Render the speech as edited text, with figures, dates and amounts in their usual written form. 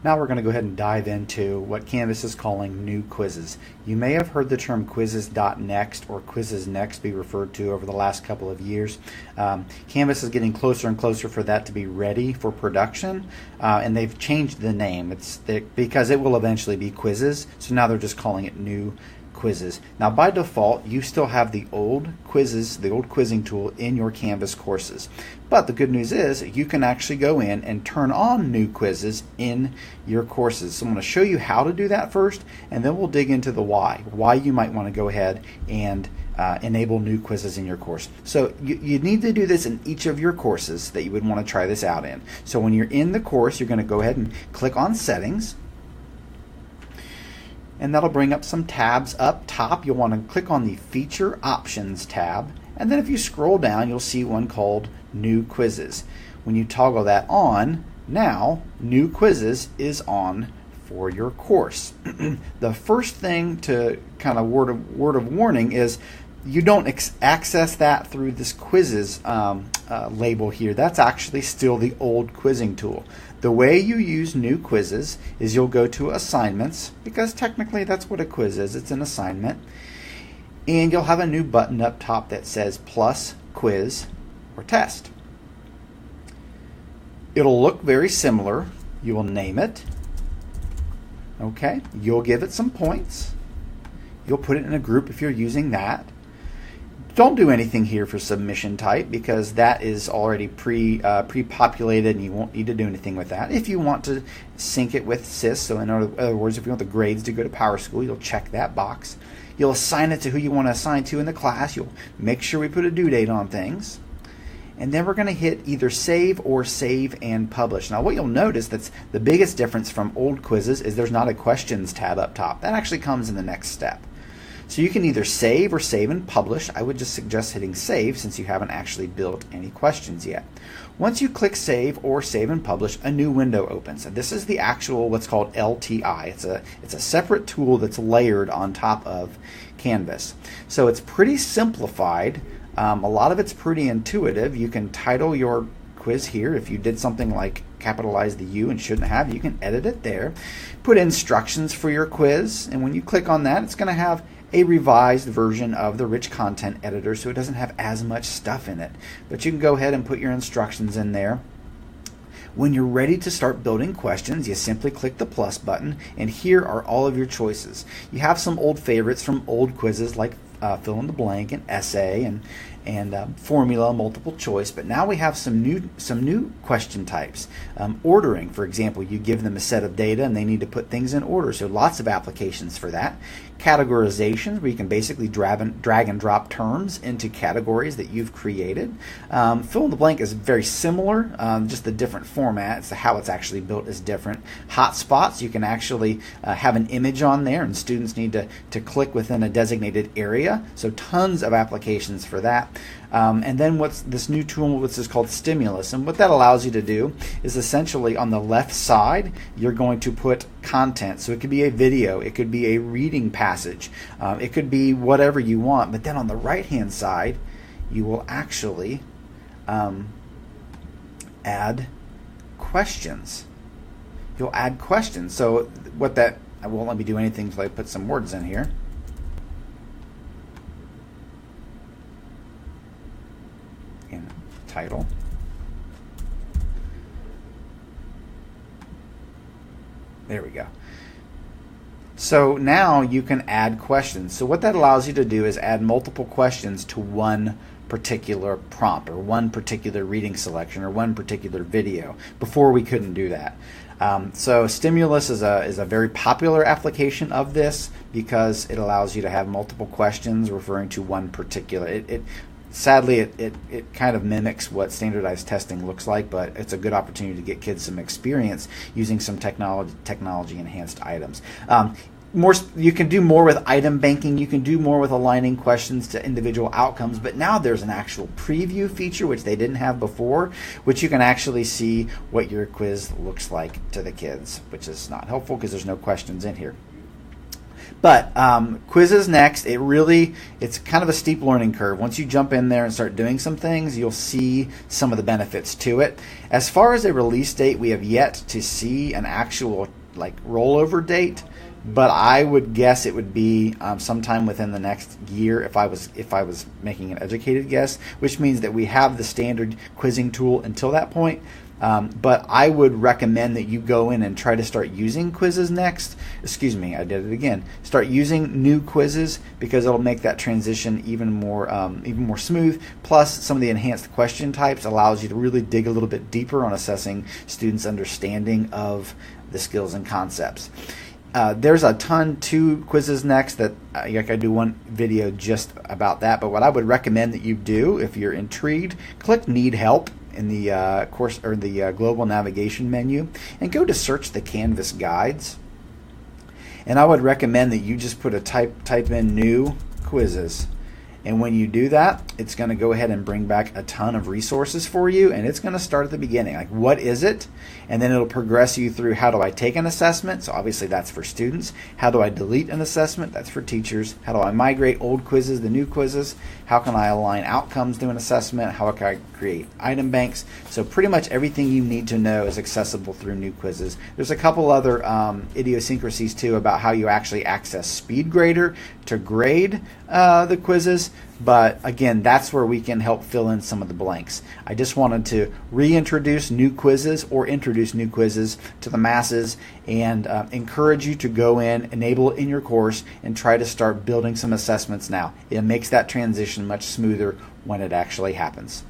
Now we're going to go ahead and dive into what Canvas is calling new quizzes. You may have heard the term quizzes.next or quizzes next be referred to over the last couple of years. Canvas is getting closer and closer for that to be ready for production, and they've changed the name. Because it will eventually be quizzes, so now they're just calling it new quizzes. Now by default you still have the old quizzes, the old quizzing tool in your Canvas courses, but the good news is you can actually go in and turn on new quizzes in your courses. So I'm going to show you how to do that first, and then we'll dig into the why you might want to go ahead and enable new quizzes in your course. So you need to do this in each of your courses that you would want to try this out in. So when you're in the course, you're going to go ahead and click on settings, and that'll bring up some tabs up top. You'll want to click on the Feature Options tab, and then if you scroll down you'll see one called New Quizzes. When you toggle that on, now New Quizzes is on for your course. The first thing to kind of word of warning is you don't access that through this quizzes label here. That's actually still the old quizzing tool. The way you use new quizzes is you'll go to assignments, because technically that's what a quiz is. It's an assignment. And you'll have a new button up top that says plus quiz or test. It'll look very similar. You will name it. Okay, you'll give it some points. You'll put it in a group if you're using that. Don't do anything here for submission type, because that is already pre-populated and you won't need to do anything with that. If you want to sync it with CIS, so in other words, if you want the grades to go to PowerSchool, you'll check that box. You'll assign it to who you want to assign to in the class. You'll make sure we put a due date on things. And then we're going to hit either save or save and publish. Now what you'll notice that's the biggest difference from old quizzes is there's not a questions tab up top. That actually comes in the next step. So you can either save or save and publish. I would just suggest hitting save since you haven't actually built any questions yet. Once you click save or save and publish, a new window opens. And this is the actual what's called LTI. It's a separate tool that's layered on top of Canvas. So it's pretty simplified. A lot of it's pretty intuitive. You can title your quiz here. If you did something like capitalize the U and shouldn't have, you can edit it there. Put instructions for your quiz, and when you click on that, it's going to have a revised version of the rich content editor, so it doesn't have as much stuff in it. But you can go ahead and put your instructions in there. When you're ready to start building questions, you simply click the plus button, and here are all of your choices. You have some old favorites from old quizzes like fill in the blank and essay and formula, multiple choice, but now we have some new question types. Ordering, for example, you give them a set of data and they need to put things in order, so lots of applications for that. Categorizations, where you can basically drag and drop terms into categories that you've created. Fill in the blank is very similar, just the different format. How it's actually built is different. Hotspots, you can actually have an image on there and students need to click within a designated area, so tons of applications for that. And then what's this new tool, which is called Stimulus, and what that allows you to do is essentially on the left side you're going to put content. So it could be a video, it could be a reading passage, it could be whatever you want, but then on the right hand side you will actually add questions. You'll add questions. So what that, I won't let me do anything until I put some words in here. Title. There we go. So now you can add questions. So what that allows you to do is add multiple questions to one particular prompt or one particular reading selection or one particular video. Before we couldn't do that. So Stimulus is a very popular application of this because it allows you to have multiple questions referring to one particular. Sadly, it kind of mimics what standardized testing looks like, but it's a good opportunity to get kids some experience using some technology enhanced items. You can do more with item banking, you can do more with aligning questions to individual outcomes, but now there's an actual preview feature which they didn't have before, which you can actually see what your quiz looks like to the kids, which is not helpful because there's no questions in here. But quizzes next, it's kind of a steep learning curve. Once you jump in there and start doing some things, you'll see some of the benefits to it. As far as a release date, we have yet to see an actual rollover date, but I would guess it would be sometime within the next year if I was making an educated guess, which means that we have the standard quizzing tool until that point. But I would recommend that you go in and try to start using quizzes next. Excuse me, I did it again. Start using new quizzes because it'll make that transition even more smooth. Plus, some of the enhanced question types allows you to really dig a little bit deeper on assessing students' understanding of the skills and concepts. There's a ton to quizzes next that I do one video just about that. But what I would recommend that you do, if you're intrigued, click Need Help in the course or the global navigation menu and go to search the Canvas guides, and I would recommend that you just put a type in new quizzes, and when you do that, it's going to go ahead and bring back a ton of resources for you, and it's going to start at the beginning, like what is it, and then it'll progress you through how do I take an assessment, so obviously that's for students. How do I delete an assessment? That's for teachers. How do I migrate old quizzes to new quizzes? How can I align outcomes to an assessment? How can I create item banks? So pretty much everything you need to know is accessible through new quizzes. There's a couple other idiosyncrasies too about how you actually access SpeedGrader to grade the quizzes, but again, that's where we can help fill in some of the blanks. I just wanted to reintroduce new quizzes or introduce new quizzes to the masses and encourage you to go in, enable it in your course, and try to start building some assessments now. It makes that transition much smoother when it actually happens.